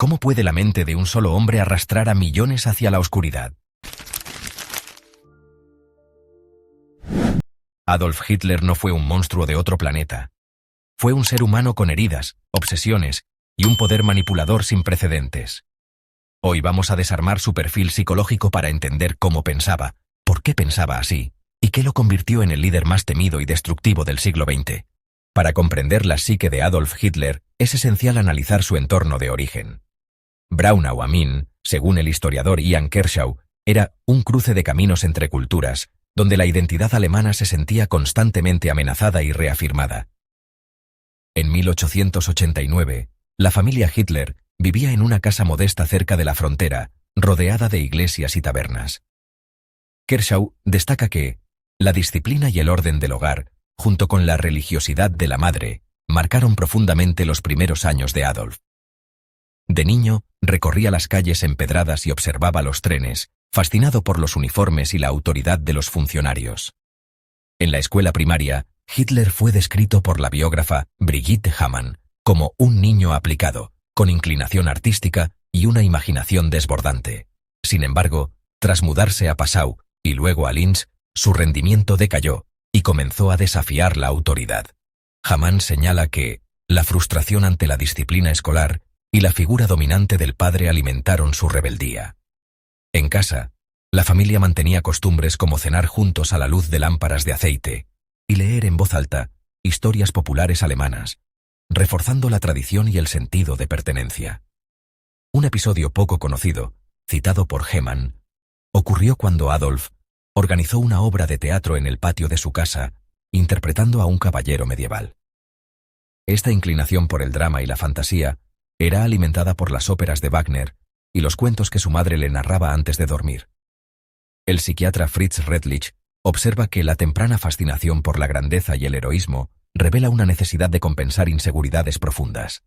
¿Cómo puede la mente de un solo hombre arrastrar a millones hacia la oscuridad? Adolf Hitler no fue un monstruo de otro planeta. Fue un ser humano con heridas, obsesiones y un poder manipulador sin precedentes. Hoy vamos a desarmar su perfil psicológico para entender cómo pensaba, por qué pensaba así, y qué lo convirtió en el líder más temido y destructivo del siglo XX. Para comprender la psique de Adolf Hitler, es esencial analizar su entorno de origen. Braunau am Inn, según el historiador Ian Kershaw, era un cruce de caminos entre culturas, donde la identidad alemana se sentía constantemente amenazada y reafirmada. En 1889, la familia Hitler vivía en una casa modesta cerca de la frontera, rodeada de iglesias y tabernas. Kershaw destaca que la disciplina y el orden del hogar, junto con la religiosidad de la madre, marcaron profundamente los primeros años de Adolf. De niño, recorría las calles empedradas y observaba los trenes, fascinado por los uniformes y la autoridad de los funcionarios. En la escuela primaria, Hitler fue descrito por la biógrafa Brigitte Hamann como un niño aplicado, con inclinación artística y una imaginación desbordante. Sin embargo, tras mudarse a Passau y luego a Linz, su rendimiento decayó y comenzó a desafiar la autoridad. Hamann señala que la frustración ante la disciplina escolar y la figura dominante del padre alimentaron su rebeldía. En casa, la familia mantenía costumbres como cenar juntos a la luz de lámparas de aceite y leer en voz alta historias populares alemanas, reforzando la tradición y el sentido de pertenencia. Un episodio poco conocido, citado por Hamann, ocurrió cuando Adolf organizó una obra de teatro en el patio de su casa, interpretando a un caballero medieval. Esta inclinación por el drama y la fantasía era alimentada por las óperas de Wagner y los cuentos que su madre le narraba antes de dormir. El psiquiatra Fritz Redlich observa que la temprana fascinación por la grandeza y el heroísmo revela una necesidad de compensar inseguridades profundas.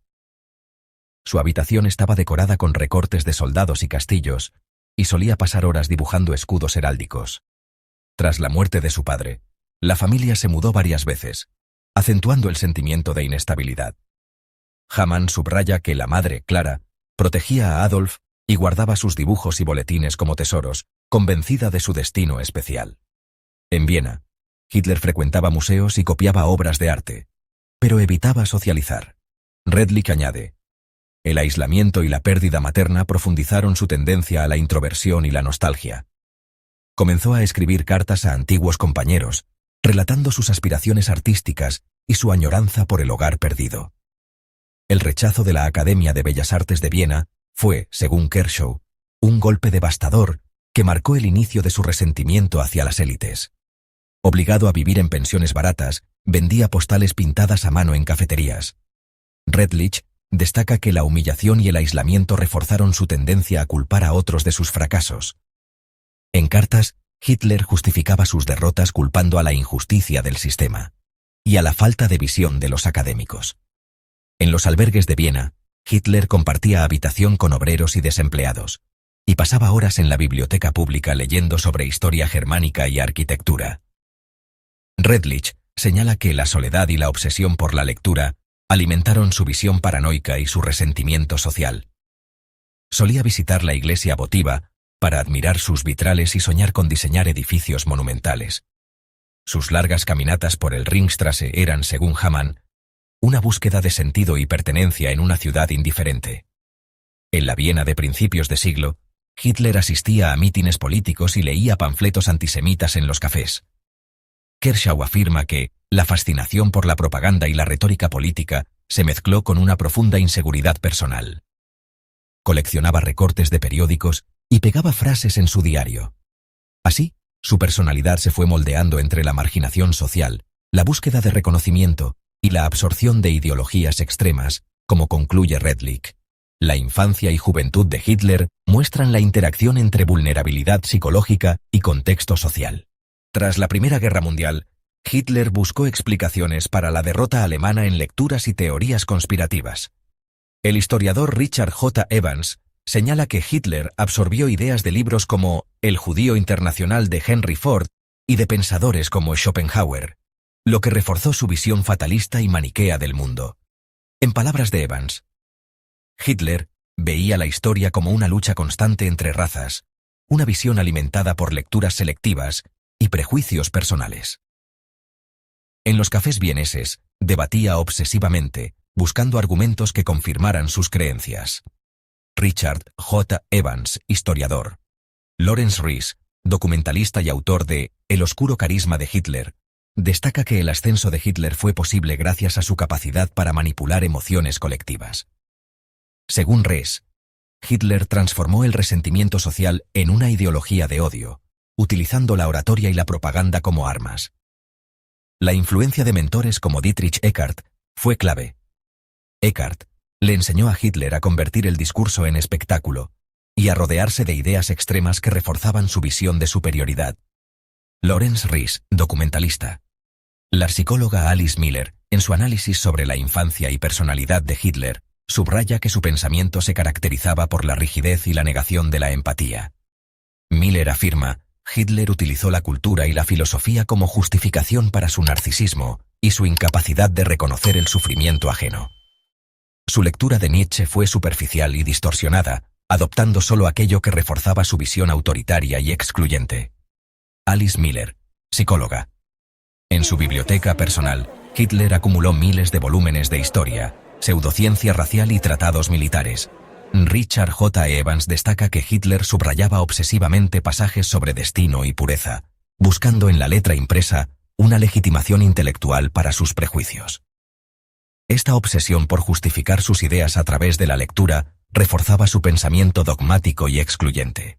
Su habitación estaba decorada con recortes de soldados y castillos, y solía pasar horas dibujando escudos heráldicos. Tras la muerte de su padre, la familia se mudó varias veces, acentuando el sentimiento de inestabilidad. Hamann subraya que la madre, Clara, protegía a Adolf y guardaba sus dibujos y boletines como tesoros, convencida de su destino especial. En Viena, Hitler frecuentaba museos y copiaba obras de arte, pero evitaba socializar. Redlich añade: el aislamiento y la pérdida materna profundizaron su tendencia a la introversión y la nostalgia. Comenzó a escribir cartas a antiguos compañeros, relatando sus aspiraciones artísticas y su añoranza por el hogar perdido. El rechazo de la Academia de Bellas Artes de Viena fue, según Kershaw, un golpe devastador que marcó el inicio de su resentimiento hacia las élites. Obligado a vivir en pensiones baratas, vendía postales pintadas a mano en cafeterías. Redlich destaca que la humillación y el aislamiento reforzaron su tendencia a culpar a otros de sus fracasos. En cartas, Hitler justificaba sus derrotas culpando a la injusticia del sistema y a la falta de visión de los académicos. En los albergues de Viena, Hitler compartía habitación con obreros y desempleados, y pasaba horas en la biblioteca pública leyendo sobre historia germánica y arquitectura. Redlich señala que la soledad y la obsesión por la lectura alimentaron su visión paranoica y su resentimiento social. Solía visitar la iglesia votiva para admirar sus vitrales y soñar con diseñar edificios monumentales. Sus largas caminatas por el Ringstrasse eran, según Hamann, una búsqueda de sentido y pertenencia en una ciudad indiferente. En la Viena de principios de siglo, Hitler asistía a mítines políticos y leía panfletos antisemitas en los cafés. Kershaw afirma que la fascinación por la propaganda y la retórica política se mezcló con una profunda inseguridad personal. Coleccionaba recortes de periódicos y pegaba frases en su diario. Así, su personalidad se fue moldeando entre la marginación social, la búsqueda de reconocimiento y la absorción de ideologías extremas, como concluye Redlich. La infancia y juventud de Hitler muestran la interacción entre vulnerabilidad psicológica y contexto social. Tras la Primera Guerra Mundial, Hitler buscó explicaciones para la derrota alemana en lecturas y teorías conspirativas. El historiador Richard J. Evans señala que Hitler absorbió ideas de libros como El judío internacional de Henry Ford y de pensadores como Schopenhauer, lo que reforzó su visión fatalista y maniquea del mundo. En palabras de Evans, Hitler Veía la historia como una lucha constante entre razas, una visión alimentada por lecturas selectivas y prejuicios personales. En los cafés vieneses, debatía obsesivamente, buscando argumentos que confirmaran sus creencias. Richard J. Evans, historiador. Lawrence Rees, documentalista y autor de El oscuro carisma de Hitler, destaca que el ascenso de Hitler fue posible gracias a su capacidad para manipular emociones colectivas. Según Rees, Hitler transformó el resentimiento social en una ideología de odio, utilizando la oratoria y la propaganda como armas. La influencia de mentores como Dietrich Eckart fue clave. Eckart le enseñó a Hitler a convertir el discurso en espectáculo y a rodearse de ideas extremas que reforzaban su visión de superioridad. Lawrence Rees, documentalista. La psicóloga Alice Miller, en su análisis sobre la infancia y personalidad de Hitler, subraya que su pensamiento se caracterizaba por la rigidez y la negación de la empatía. Miller afirma: Hitler utilizó la cultura y la filosofía como justificación para su narcisismo y su incapacidad de reconocer el sufrimiento ajeno. Su lectura de Nietzsche fue superficial y distorsionada, adoptando solo aquello que reforzaba su visión autoritaria y excluyente. Alice Miller, psicóloga. En su biblioteca personal, Hitler acumuló miles de volúmenes de historia, pseudociencia racial y tratados militares. Richard J. Evans destaca que Hitler subrayaba obsesivamente pasajes sobre destino y pureza, buscando en la letra impresa una legitimación intelectual para sus prejuicios. Esta obsesión por justificar sus ideas a través de la lectura reforzaba su pensamiento dogmático y excluyente.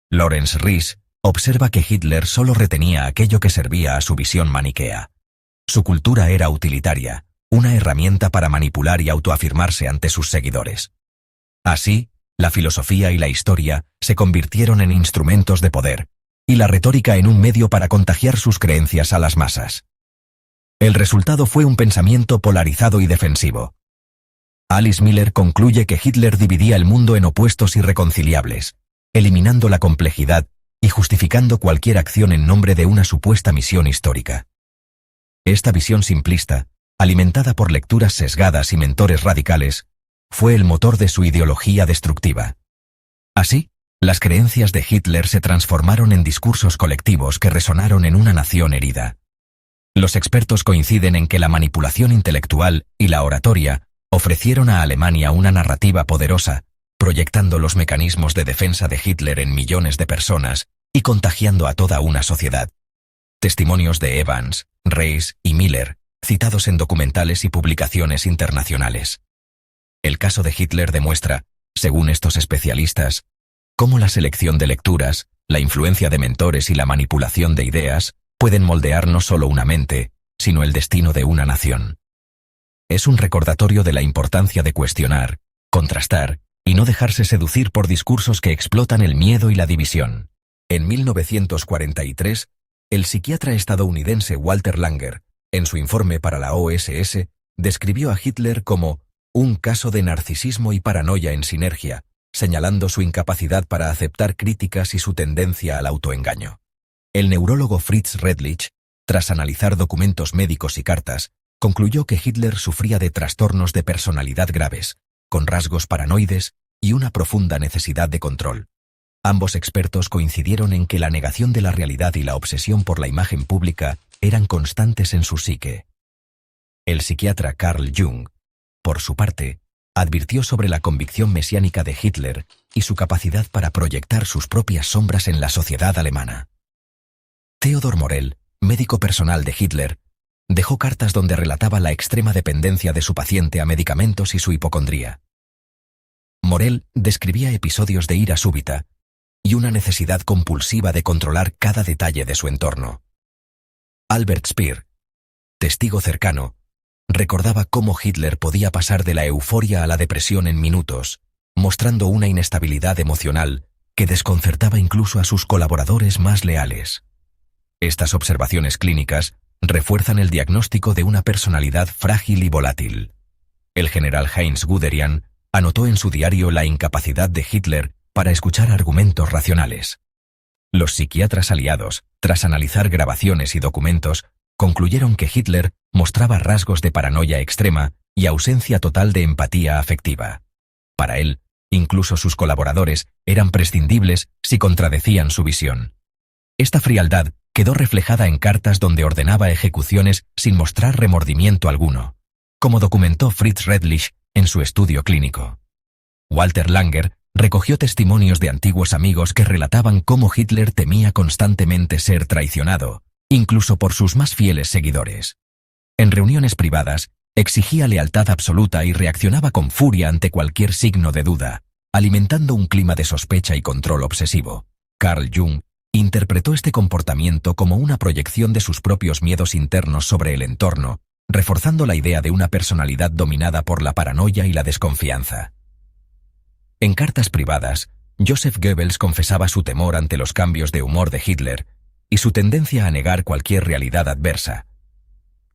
Lawrence Rees observa que Hitler solo retenía aquello que servía a su visión maniquea. Su cultura era utilitaria, una herramienta para manipular y autoafirmarse ante sus seguidores. Así, la filosofía y la historia se convirtieron en instrumentos de poder, y la retórica en un medio para contagiar sus creencias a las masas. El resultado fue un pensamiento polarizado y defensivo. Alice Miller concluye que Hitler dividía el mundo en opuestos irreconciliables, eliminando la complejidad y justificando cualquier acción en nombre de una supuesta misión histórica. Esta visión simplista, alimentada por lecturas sesgadas y mentores radicales, fue el motor de su ideología destructiva. Así, las creencias de Hitler se transformaron en discursos colectivos que resonaron en una nación herida. Los expertos coinciden en que la manipulación intelectual y la oratoria ofrecieron a Alemania una narrativa poderosa, proyectando los mecanismos de defensa de Hitler en millones de personas y contagiando a toda una sociedad. Testimonios de Evans, Rees y Miller, citados en documentales y publicaciones internacionales. El caso de Hitler demuestra, según estos especialistas, cómo la selección de lecturas, la influencia de mentores y la manipulación de ideas pueden moldear no solo una mente, sino el destino de una nación. Es un recordatorio de la importancia de cuestionar, contrastar y no dejarse seducir por discursos que explotan el miedo y la división. En 1943, el psiquiatra estadounidense Walter Langer, en su informe para la OSS, describió a Hitler como un caso de narcisismo y paranoia en sinergia, señalando su incapacidad para aceptar críticas y su tendencia al autoengaño. El neurólogo Fritz Redlich, tras analizar documentos médicos y cartas, concluyó que Hitler sufría de trastornos de personalidad graves, con rasgos paranoides y una profunda necesidad de control. Ambos expertos coincidieron en que la negación de la realidad y la obsesión por la imagen pública eran constantes en su psique. El psiquiatra Carl Jung, por su parte, advirtió sobre la convicción mesiánica de Hitler y su capacidad para proyectar sus propias sombras en la sociedad alemana. Theodor Morell, médico personal de Hitler, dejó cartas donde relataba la extrema dependencia de su paciente a medicamentos y su hipocondría. Morell describía episodios de ira súbita y una necesidad compulsiva de controlar cada detalle de su entorno. Albert Speer, testigo cercano, recordaba cómo Hitler podía pasar de la euforia a la depresión en minutos, mostrando una inestabilidad emocional que desconcertaba incluso a sus colaboradores más leales. Estas observaciones clínicas refuerzan el diagnóstico de una personalidad frágil y volátil. El general Heinz Guderian anotó en su diario la incapacidad de Hitler para escuchar argumentos racionales. Los psiquiatras aliados, tras analizar grabaciones y documentos, concluyeron que Hitler mostraba rasgos de paranoia extrema y ausencia total de empatía afectiva. Para él, Incluso sus colaboradores eran prescindibles si contradecían su visión. Esta frialdad quedó reflejada en cartas donde ordenaba ejecuciones sin mostrar remordimiento alguno, como documentó Fritz Redlich en su estudio clínico. Walter Langer recogió testimonios de antiguos amigos que relataban cómo Hitler temía constantemente ser traicionado, incluso por sus más fieles seguidores. En reuniones privadas, exigía lealtad absoluta y reaccionaba con furia ante cualquier signo de duda, alimentando un clima de sospecha y control obsesivo. Carl Jung interpretó este comportamiento como una proyección de sus propios miedos internos sobre el entorno, reforzando la idea de una personalidad dominada por la paranoia y la desconfianza. En cartas privadas, Joseph Goebbels confesaba su temor ante los cambios de humor de Hitler y su tendencia a negar cualquier realidad adversa.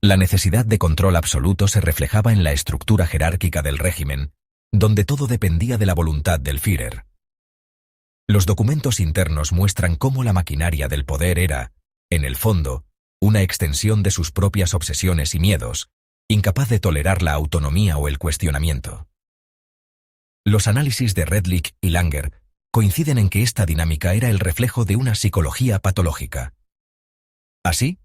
La necesidad de control absoluto se reflejaba en la estructura jerárquica del régimen, donde todo dependía de la voluntad del Führer. Los documentos internos muestran cómo la maquinaria del poder era, en el fondo, una extensión de sus propias obsesiones y miedos, incapaz de tolerar la autonomía o el cuestionamiento. Los análisis de Redlich y Langer coinciden en que esta dinámica era el reflejo de una psicología patológica. Así,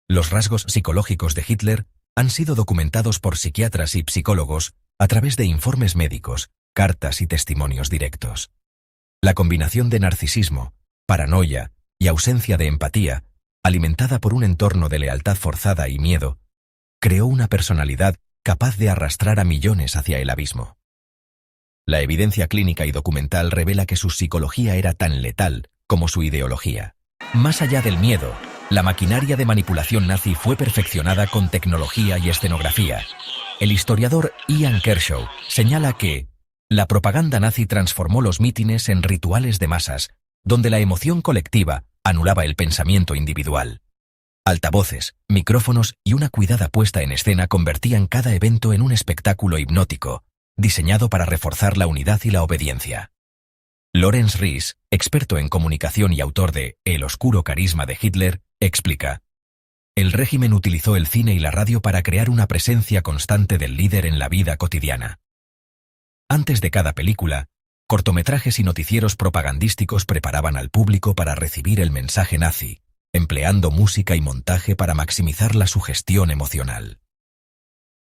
los rasgos psicológicos de Hitler han sido documentados por psiquiatras y psicólogos a través de informes médicos, cartas y testimonios directos. La combinación de narcisismo, paranoia y ausencia de empatía, alimentada por un entorno de lealtad forzada y miedo, creó una personalidad capaz de arrastrar a millones hacia el abismo. La evidencia clínica y documental revela que su psicología era tan letal como su ideología. Más allá del miedo, la maquinaria de manipulación nazi fue perfeccionada con tecnología y escenografía. El historiador Ian Kershaw señala que la propaganda nazi transformó los mítines en rituales de masas, donde la emoción colectiva anulaba el pensamiento individual. Altavoces, micrófonos y una cuidada puesta en escena convertían cada evento en un espectáculo hipnótico, diseñado para reforzar la unidad y la obediencia. Lorenz Ries, experto en comunicación y autor de El oscuro carisma de Hitler, explica: el régimen utilizó el cine y la radio para crear una presencia constante del líder en la vida cotidiana. Antes de cada película, cortometrajes y noticieros propagandísticos preparaban al público para recibir el mensaje nazi, empleando música y montaje para maximizar la sugestión emocional.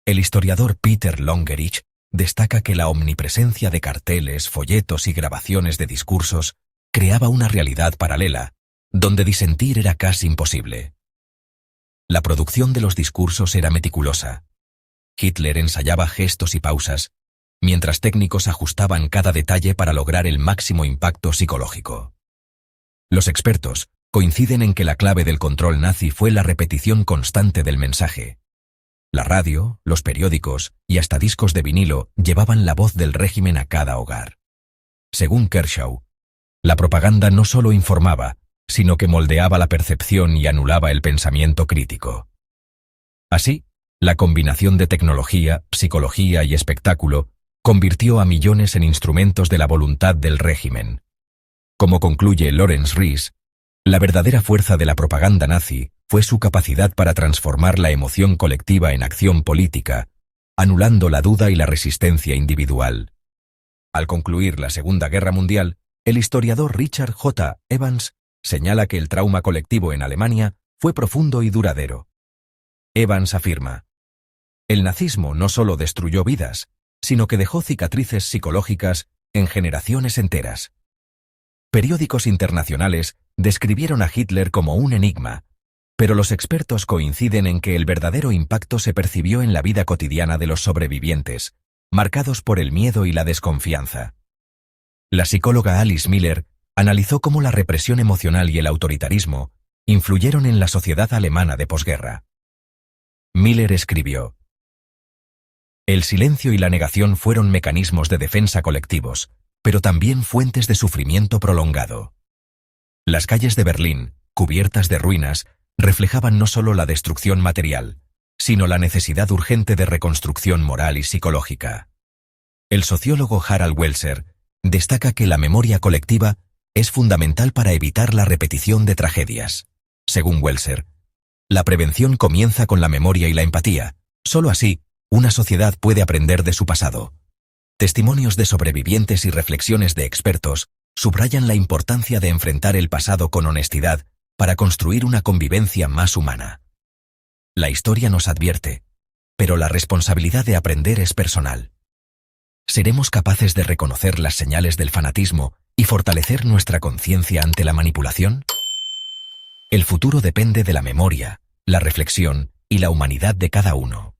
El historiador Peter Longerich destaca que la omnipresencia de carteles, folletos y grabaciones de discursos creaba una realidad paralela, donde disentir era casi imposible. La producción de los discursos era meticulosa. Hitler ensayaba gestos y pausas, mientras técnicos ajustaban cada detalle para lograr el máximo impacto psicológico. Los expertos coinciden en que la clave del control nazi fue la repetición constante del mensaje. La radio, los periódicos y hasta discos de vinilo llevaban la voz del régimen a cada hogar. Según Kershaw, la propaganda no solo informaba, sino que moldeaba la percepción y anulaba el pensamiento crítico. Así, la combinación de tecnología, psicología y espectáculo convirtió a millones en instrumentos de la voluntad del régimen. Como concluye Lorenz Ries, la verdadera fuerza de la propaganda nazi fue su capacidad para transformar la emoción colectiva en acción política, anulando la duda y la resistencia individual. Al concluir la Segunda Guerra Mundial, el historiador Richard J. Evans señala que el trauma colectivo en Alemania fue profundo y duradero. Evans afirma: el nazismo no solo destruyó vidas, sino que dejó cicatrices psicológicas en generaciones enteras. Periódicos internacionales describieron a Hitler como un enigma, pero los expertos coinciden en que el verdadero impacto se percibió en la vida cotidiana de los sobrevivientes, marcados por el miedo y la desconfianza. La psicóloga Alice Miller analizó cómo la represión emocional y el autoritarismo influyeron en la sociedad alemana de posguerra. Miller escribió: el silencio y la negación fueron mecanismos de defensa colectivos, pero también fuentes de sufrimiento prolongado. Las calles de Berlín, cubiertas de ruinas, reflejaban no solo la destrucción material, sino la necesidad urgente de reconstrucción moral y psicológica. El sociólogo Harald Welser destaca que la memoria colectiva es fundamental para evitar la repetición de tragedias. Según Welser, la prevención comienza con la memoria y la empatía. Solo así, una sociedad puede aprender de su pasado. Testimonios de sobrevivientes y reflexiones de expertos subrayan la importancia de enfrentar el pasado con honestidad para construir una convivencia más humana. La historia nos advierte, pero la responsabilidad de aprender es personal. ¿Seremos capaces de reconocer las señales del fanatismo y fortalecer nuestra conciencia ante la manipulación? El futuro depende de la memoria, la reflexión y la humanidad de cada uno.